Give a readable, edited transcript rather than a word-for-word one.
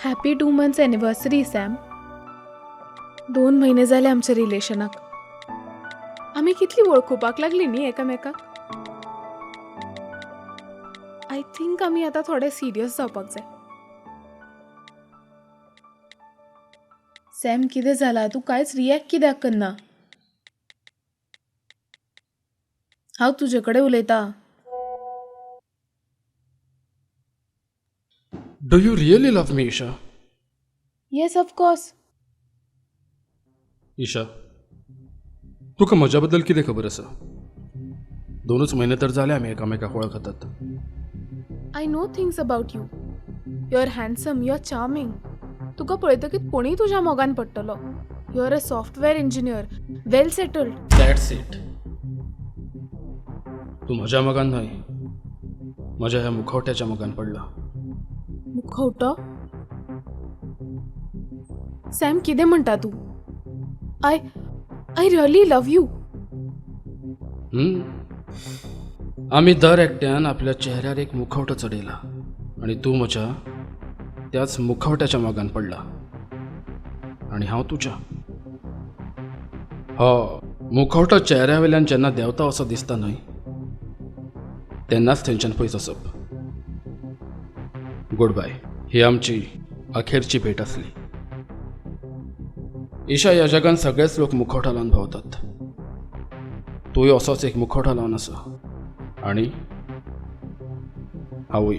Happy 2 months anniversary Sam. 2 महिने जाले आमच्या रिलेशनाक. आमी कितली वळखुपाक लागली न्ही एकामेकाक. आय थिंक आमी आतां थोडे सिरियस जावपाक जाय. सॅम, कितें जाला? तूं कांयच रियॅक्ट कित्याक करना? हांव तुजे कडेन उलयतां. Do you really love me, Isha? Yes, of course. Isha, तुका म्हज्या बद्दल कितें खबर आसा? 2च महिने तर जाले आमी एकामेकाक वळखतात. I know things about you. You are handsome, you are charming. तुका पळयतकीच कोणीय तुज्या मोगान पडटलो. You are a software engineer, well settled. That's it. तू म्हज्या मोगान न्हय, म्हज्या ह्या मुखवट्याच्या मोगान पडला. मुखवटो? सॅम, कितें म्हणटा तूं? I I really love you. आमी दर एकट्यान आपल्या चेहऱ्यार एक मुखवटो चडयला आनी तूं म्हज्या त्याच मुखवट्याच्या मोगान पडला आनी हांव तुज्या. हो मुखवटो चेहऱ्या वयल्यान जेन्ना देंवता असो दिसता न्हय, तेन्नाच थंयच्यान पयस वचप. Good bye. ही आमची अखेरची भेट आसली. ईशा, ह्या जगान सगळेच लोक मुखवटा लावन भोंवतात. तूंय असोच एक मुखवटा लावन आसा आनी हांवूय.